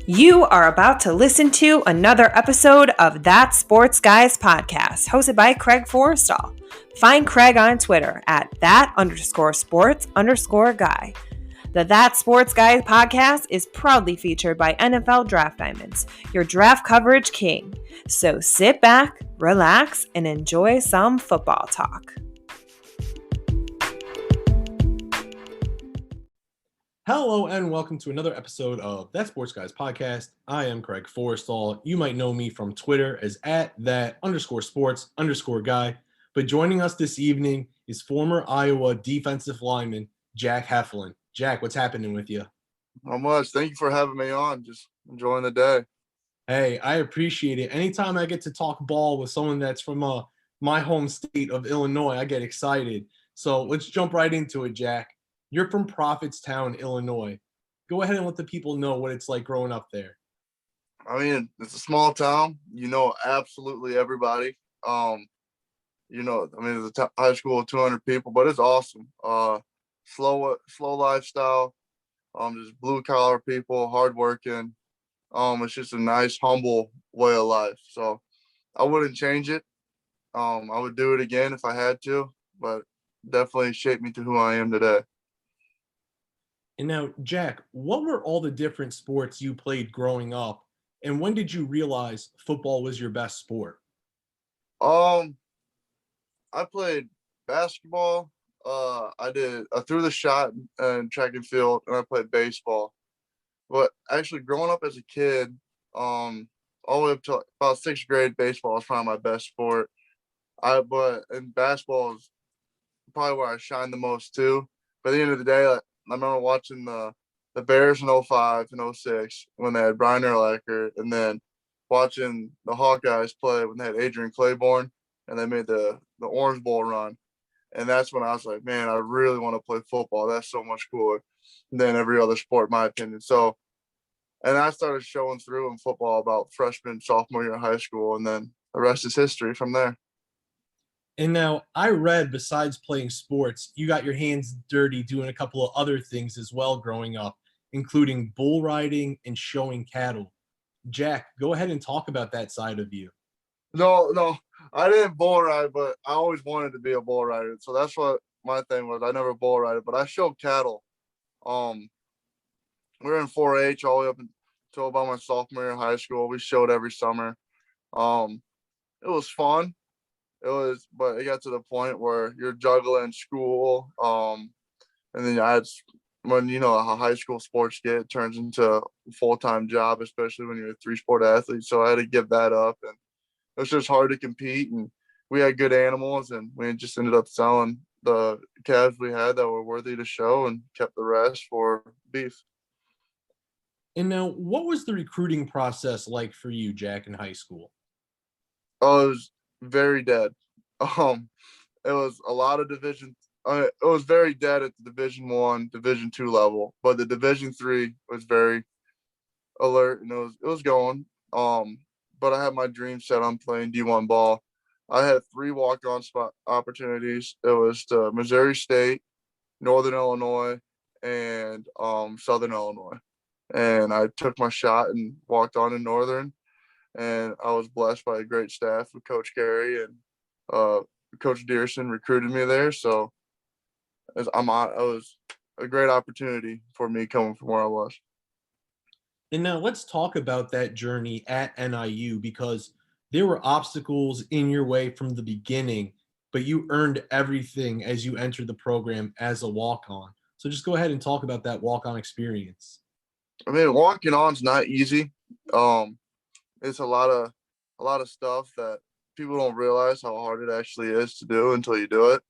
You are about to listen to another episode of That Sports Guys podcast, hosted by Craig Forrestall. Find Craig on Twitter at that_sports_guy. The That Sports Guy podcast is proudly featured by NFL Draft Diamonds, your draft coverage king. So sit back, relax, and enjoy some football talk. Hello and welcome to another episode of That Sports Guys podcast. I am Craig Forrestall. You might know me from Twitter as at that_sports_guy. But joining us this evening is former Iowa defensive lineman Jack Heflin. Jack, what's happening with you? Not much. Thank you for having me on. Just enjoying the day. Hey, I appreciate it. Anytime I get to talk ball with someone that's from my home state of Illinois, I get excited. So let's jump right into it, Jack. You're from Prophetstown, Illinois. Go ahead and let the people know what it's like growing up there. I mean, it's a small town. You know absolutely everybody. It's a high school of 200 people, but it's awesome. Slow lifestyle. Just blue collar people, hardworking. It's just a nice, humble way of life. So I wouldn't change it. I would do it again if I had to, but definitely shaped me to who I am today. And now, Jack, what were all the different sports you played growing up? And when did you realize football was your best sport? I played basketball. I threw the shot in track and field, and I played baseball. But actually, growing up as a kid, all the way up to about sixth grade, baseball was probably my best sport. But basketball is probably where I shine the most too. But at the end of the day, I remember watching the Bears in 05 and 06 when they had Brian Urlacher, and then watching the Hawkeyes play when they had Adrian Claiborne and they made the Orange Bowl run. And that's when I was like, man, I really want to play football. That's so much cooler than every other sport, in my opinion. So, and I started showing through in football about freshman, sophomore year in high school, and then the rest is history from there. And now, I read besides playing sports, you got your hands dirty doing a couple of other things as well growing up, including bull riding and showing cattle. Jack, go ahead and talk about that side of you. No, I didn't bull ride, but I always wanted to be a bull rider. So that's what my thing was. I never bull rided, but I showed cattle. We were in 4-H all the way up until about my sophomore year in high school. We showed every summer. It was fun. But it got to the point where you're juggling school. And then when you know how high school sports get, it turns into a full-time job, especially when you're a 3-sport athlete. So I had to give that up, and it was just hard to compete. And we had good animals, and we just ended up selling the calves we had that were worthy to show and kept the rest for beef. And now, what was the recruiting process like for you, Jack, in high school? Oh, it was very dead. It was a lot of division. It was very dead at the Division I, Division II level, but the Division III was very alert, and it was going. But I had my dream set on playing D1 ball. I had 3 walk-on spot opportunities. It was to Missouri State, Northern Illinois, and Southern Illinois. And I took my shot and walked on in Northern. And I was blessed by a great staff with Coach Carey and Coach Dearson recruited me there. So it was a great opportunity for me coming from where I was. And now let's talk about that journey at NIU, because there were obstacles in your way from the beginning, but you earned everything as you entered the program as a walk-on. So just go ahead and talk about that walk-on experience. I mean, walking on's not easy. It's a lot of stuff that people don't realize how hard it actually is to do until you do it.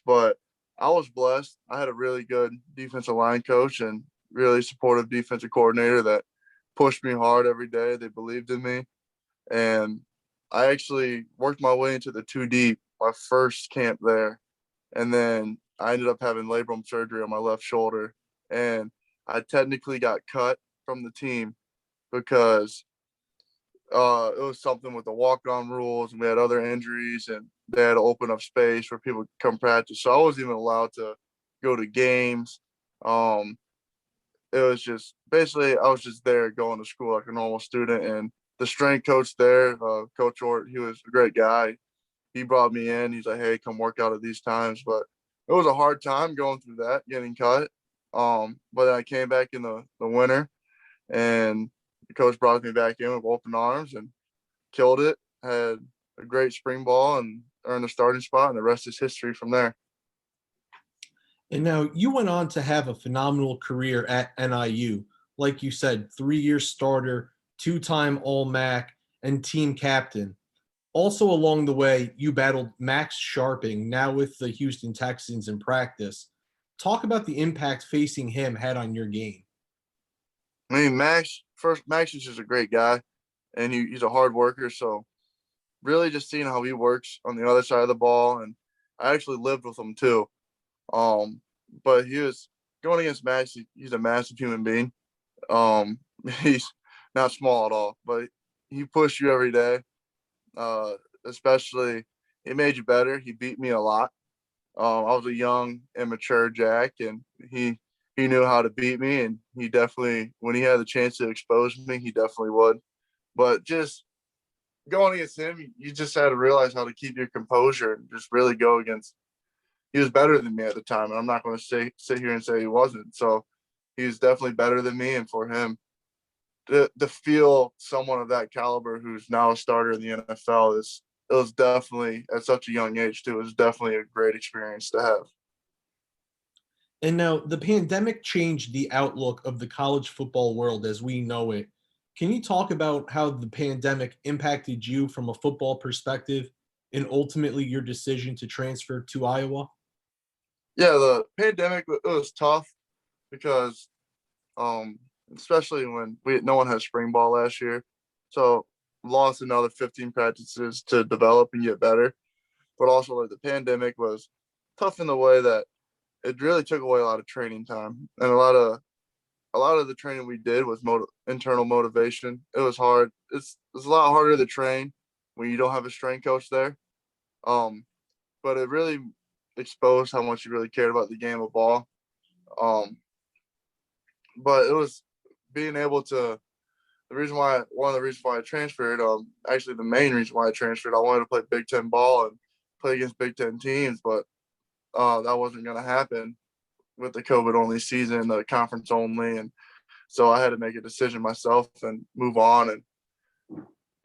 But I was blessed. I had a really good defensive line coach and really supportive defensive coordinator that pushed me hard every day. They believed in me. And I actually worked my way into the 2 deep my first camp there. And then I ended up having labrum surgery on my left shoulder. And I technically got cut from the team because it was something with the walk-on rules, and we had other injuries, and they had to open up space for people to come practice. So I wasn't even allowed to go to games. It was just basically I was just there going to school like a normal student, and the strength coach there, Coach Ort, he was a great guy. He brought me in. He's like, "Hey, come work out at these times." But it was a hard time going through that, getting cut. But then I came back in the winter, and the coach brought me back in with open arms and killed it. Had a great spring ball and earned a starting spot, and the rest is history from there. And now you went on to have a phenomenal career at NIU. Like you said, 3-year starter, two-time All-MAC, and team captain. Also along the way, you battled Max Sharping, now with the Houston Texans in practice. Talk about the impact facing him had on your game. I mean, Max is just a great guy, and he's a hard worker. So really, just seeing how he works on the other side of the ball, and I actually lived with him too. Um, but he was going against Max. He's a massive human being. Um, he's not small at all, but he pushed you every day. Uh, Especially, it made you better. He beat me a lot. I was a young, immature Jack, and he knew how to beat me, and he definitely, when he had the chance to expose me, he definitely would. But just going against him, you just had to realize how to keep your composure and just really go against. He was better than me at the time, and I'm not going to sit here and say he wasn't. So he was definitely better than me, and for him to feel someone of that caliber who's now a starter in the NFL is it was definitely at such a young age too. It was definitely a great experience to have. And now the pandemic changed the outlook of the college football world as we know it. Can you talk about how the pandemic impacted you from a football perspective and ultimately your decision to transfer to Iowa? Yeah, the pandemic, it was tough because um especially when we no one had spring ball last year. So lost another 15 practices to develop and get better. But also like the pandemic was tough in the way that it really took away a lot of training time, and a lot of the training we did was internal motivation. It was hard. It's a lot harder to train when you don't have a strength coach there. Um, but it really exposed how much you really cared about the game of ball. Um, but it was being able to one of the reasons why I transferred, actually the main reason why I transferred, I wanted to play Big Ten ball and play against Big Ten teams, but that wasn't going to happen with the COVID only season, the conference only, and so I had to make a decision myself and move on and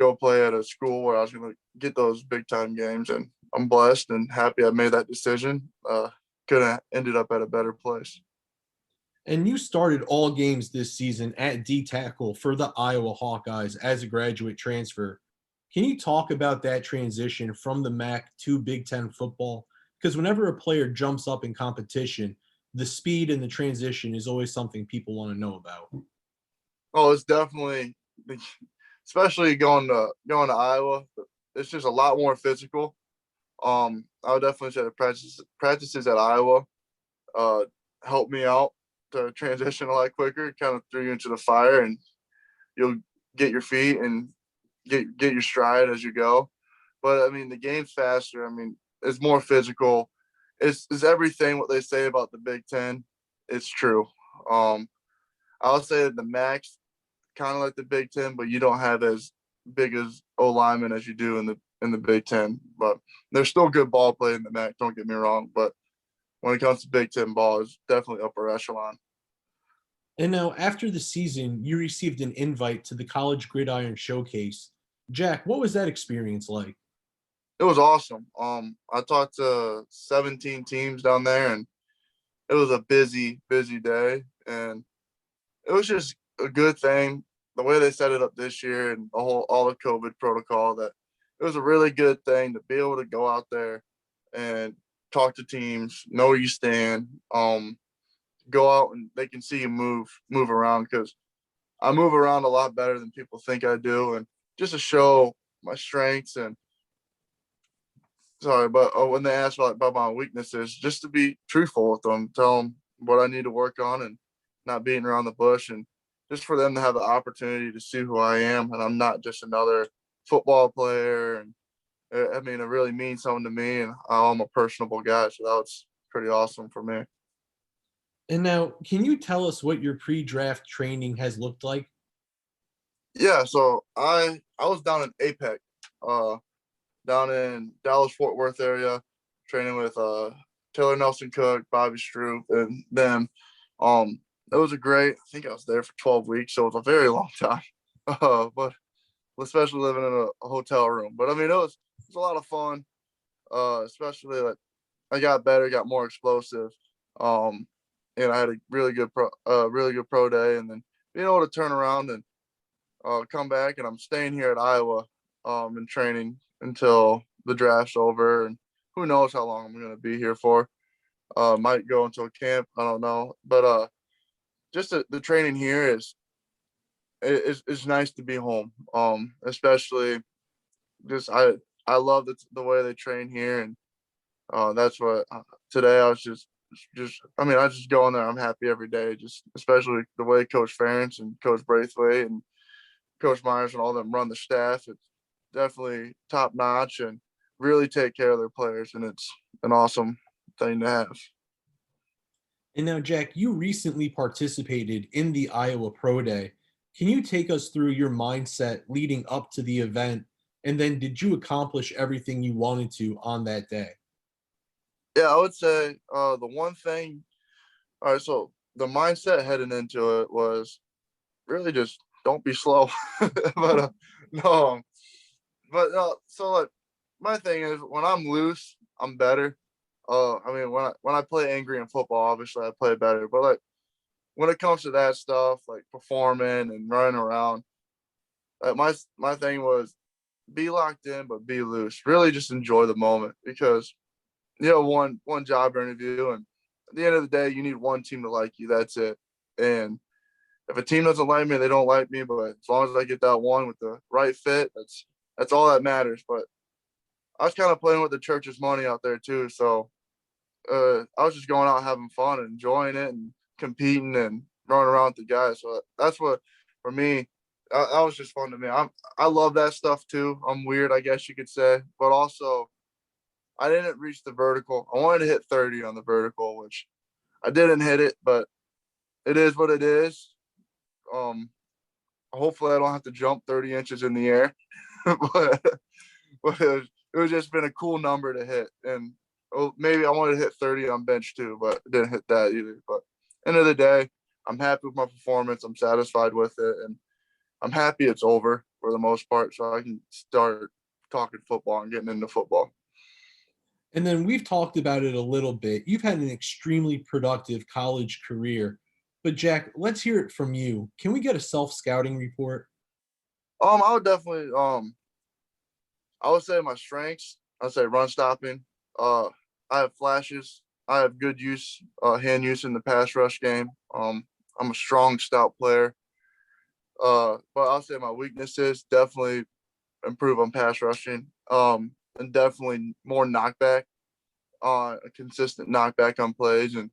go play at a school where I was going to get those big time games. And I'm blessed and happy I made that decision. Could have ended up at a better place. And you started all games this season at D tackle for the Iowa Hawkeyes as a graduate transfer. Can you talk about that transition from the MAC to Big Ten football? Because whenever a player jumps up in competition, the speed and the transition is always something people want to know about. Oh, it's definitely, especially going to Iowa. It's just a lot more physical. I would definitely say the practices at Iowa uh, helped me out to transition a lot quicker. Kind of threw you into the fire, and you'll get your feet and get your stride as you go. But I mean, the game's faster. I mean, it's more physical. It's everything what they say about the Big Ten. It's true. Um, I'll say that the Max kind of like the Big Ten, but you don't have as big as O linemen as you do in the Big Ten. But there's still good ball play in the MAC. Don't get me wrong, but when it comes to Big Ten ball, it's definitely upper echelon. And now, after the season, you received an invite to the College Gridiron Showcase. Jack, what was that experience like? It was awesome. I talked to 17 teams down there, and it was a busy day, and it was just a good thing. The way they set it up this year and all the COVID protocol, that it was a really good thing to be able to go out there and talk to teams, know where you stand, go out and they can see you move around, because I move around a lot better than people think I do, and just to show my strengths and sorry, but when they ask about my weaknesses, just to be truthful with them, tell them what I need to work on, and not beating around the bush, and just for them to have the opportunity to see who I am, and I'm not just another football player. And I mean, it really means something to me, and I'm a personable guy, so that was pretty awesome for me. And now, can you tell us what your pre-draft training has looked like? Yeah, so I was down in Apex, uh, down in Dallas Fort Worth area, training with Taylor Nelson Cook, Bobby Stroop, and them. It was a great. I think I was there for 12 weeks, so it was a very long time. But especially living in a hotel room. But I mean, it was a lot of fun. Especially like I got better, got more explosive. Um, and I had a really good pro day, and then being able to turn around and come back, and I'm staying here at Iowa, in training until the draft's over, and who knows how long I'm going to be here for. Might go until camp, I don't know, but just the training here is nice to be home. Especially just I love the way they train here, and that's what today I was just I mean I just go in there. I'm happy every day, just especially the way Coach Ferentz and Coach Braithwaite and Coach Myers and all them run the staff. It's definitely top notch and really take care of their players, and it's an awesome thing to have. And now, Jack, you recently participated in the Iowa Pro Day. Can you take us through your mindset leading up to the event? And then, did you accomplish everything you wanted to on that day? Yeah, I would say the one thing. All right, so the mindset heading into it was really just don't be slow. But no, but so like my thing is when I'm loose, I'm better. I mean when I play angry in football, obviously I play better. But like when it comes to that stuff, like performing and running around, like my thing was be locked in but be loose. Really just enjoy the moment because one job interview, and at the end of the day you need one team to like you. That's it. And if a team doesn't like me, they don't like me. But as long as I get that one with the right fit, that's all that matters. But I was kind of playing with the church's money out there too, so I was just going out having fun and enjoying it and competing and running around with the guys. So that's what for me. That was just fun to me. I love that stuff too. I'm weird, I guess you could say, but also I didn't reach the vertical. I wanted to hit 30 on the vertical, which I didn't hit it, but it is what it is. Um, Hopefully I don't have to jump 30 inches in the air, but, it was just been a cool number to hit. And maybe I wanted to hit 30 on bench too, but it didn't hit that either. But end of the day, I'm happy with my performance. I'm satisfied with it, and I'm happy it's over for the most part, so I can start talking football and getting into football. And then we've talked about it a little bit. You've had an extremely productive college career. But, Jack, let's hear it from you. Can we get a self scouting report? I would definitely I would say my strengths. I'd say run stopping. Uh, I have flashes. I have good hand use in the pass rush game. I'm a strong, stout player. But I'll say my weaknesses definitely improve on pass rushing. And definitely more knockback, a consistent knockback on plays, and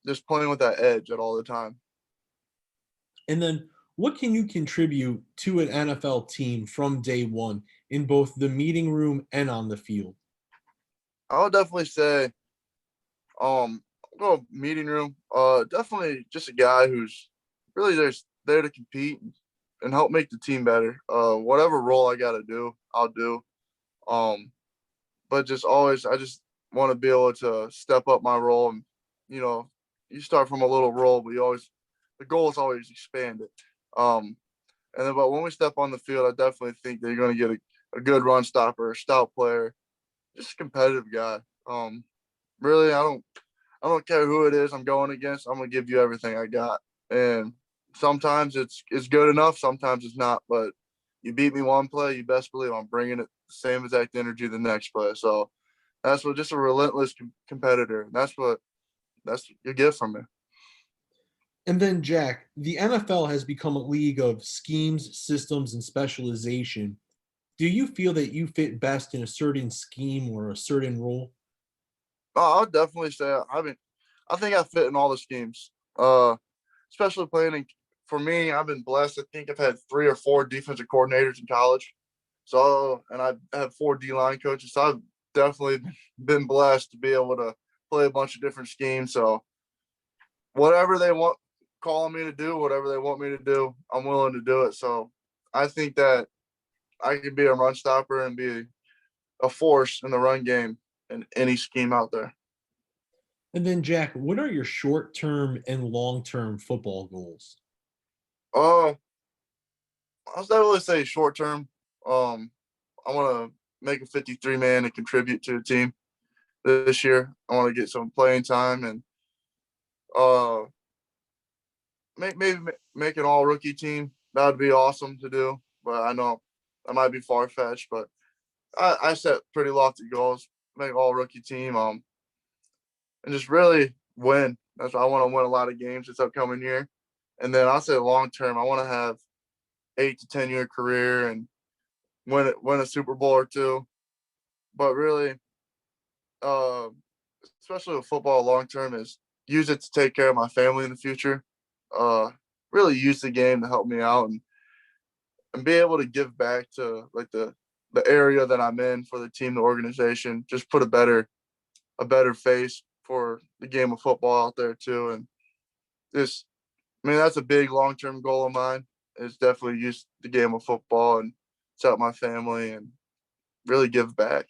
just playing with that edge at all the time. And then, what can you contribute to an NFL team from day one in both the meeting room and on the field? I would definitely say, go meeting room. Definitely just a guy who's really there to compete and help make the team better. Whatever role I got to do, I'll do. Um, but just always, I just want to be able to step up my role, and you know, you start from a little role, but the goal is always expand it. Um, and then, but when we step on the field, I definitely think that you're going to get a good run stopper, a stout player, just a competitive guy. Really, I don't care who it is I'm going against. I'm gonna give you everything I got. And sometimes it's good enough, sometimes it's not. But you beat me one play, you best believe I'm bringing it the same exact energy the next play. So that's what just a relentless competitor. And that's what you get from me. And then, Jack, the NFL has become a league of schemes, systems, and specialization. Do you feel that you fit best in a certain scheme or a certain role? I'll definitely say I think I fit in all the schemes. Especially playing for me, I've been blessed. I think I've had 3 or 4 defensive coordinators in college. So, and I have 4 D line coaches. So I've definitely been blessed to be able to play a bunch of different schemes. So whatever they want, calling me to do, whatever they want me to do, I'm willing to do it. So I think that I can be a run stopper and be a force in the run game in any scheme out there. And then, Jack, what are your short-term and long-term football goals? I'll definitely say short term. I want to make a 53-man and contribute to the team this year. I want to get some playing time and maybe make an all rookie team. That would be awesome to do, but I know that might be far fetched. But I set pretty lofty goals. Make all rookie team. And just really win. That's why I want to win a lot of games this upcoming year. And then I'll say long term, I want to have 8 to 10 year career and win a Super Bowl or two. But really, especially with football long term, is use it to take care of my family in the future. Really use the game to help me out and be able to give back to like the area that I'm in for the team, the organization. Just put a better face for the game of football out there too. And just, I mean, that's a big long term goal of mine. Is definitely use the game of football and help my family and really give back.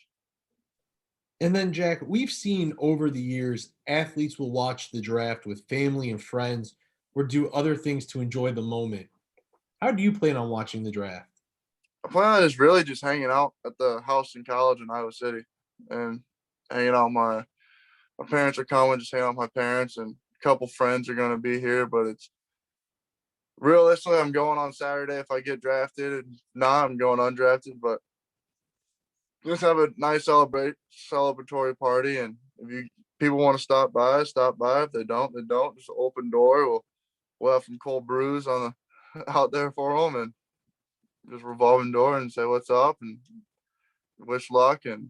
And then, Jack, we've seen over the years, athletes will watch the draft with family and friends or do other things to enjoy the moment. How do you plan on watching the draft? I plan on just hanging out at the house in college in Iowa City and hanging out. My parents are coming, just hanging out with my parents, and a couple friends are going to be here, but it's realistically, I'm going on Saturday if I get drafted, and I'm going undrafted. But just have a nice celebratory party, and if people want to stop by. If they don't, they don't. Just an open door. We'll have some cold brews out there for them, and just revolving door and say what's up and wish luck and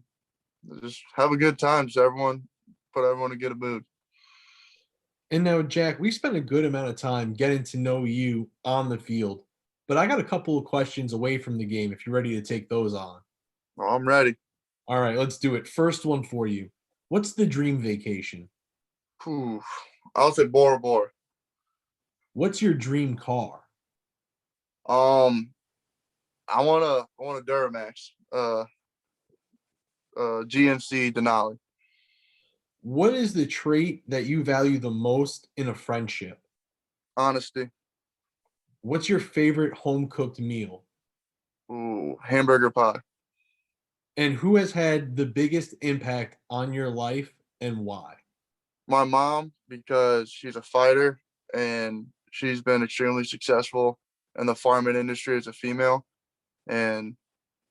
just have a good time. Just put everyone in a good mood. And now, Jack, we spent a good amount of time getting to know you on the field, but I got a couple of questions away from the game if you're ready to take those on. Well, I'm ready. All right, let's do it. First one for you. What's the dream vacation? I'll say Bora Bora. What's your dream car? I want a Duramax, GMC Denali. What is the trait that you value the most in a friendship? Honesty. What's your favorite home-cooked meal? Hamburger pie. And who has had the biggest impact on your life and why? My mom, because she's a fighter and she's been extremely successful in the farming industry as a female. And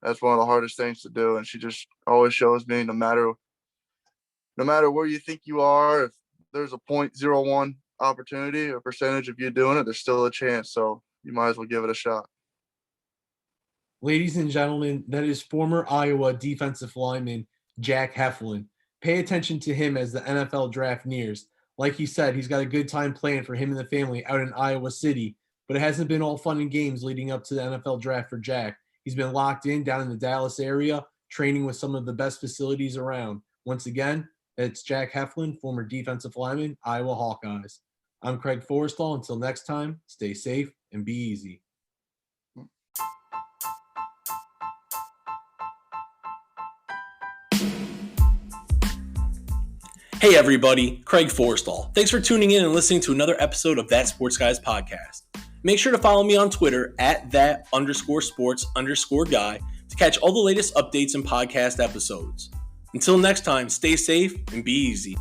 that's one of the hardest things to do. And she just always shows me no matter where you think you are, if there's a 0.01 opportunity or percentage of you doing it, there's still a chance. So you might as well give it a shot. Ladies and gentlemen, that is former Iowa defensive lineman Jack Heflin. Pay attention to him as the NFL draft nears. Like he said, he's got a good time playing for him and the family out in Iowa City, but it hasn't been all fun and games leading up to the NFL draft for Jack. He's been locked in down in the Dallas area, training with some of the best facilities around. Once again, it's Jack Heflin, former defensive lineman, Iowa Hawkeyes. I'm Craig Forrestall. Until next time, stay safe and be easy. Hey everybody, Craig Forrestall. Thanks for tuning in and listening to another episode of That Sports Guys podcast. Make sure to follow me on Twitter at @that_sports_guy to catch all the latest updates and podcast episodes. Until next time, stay safe and be easy.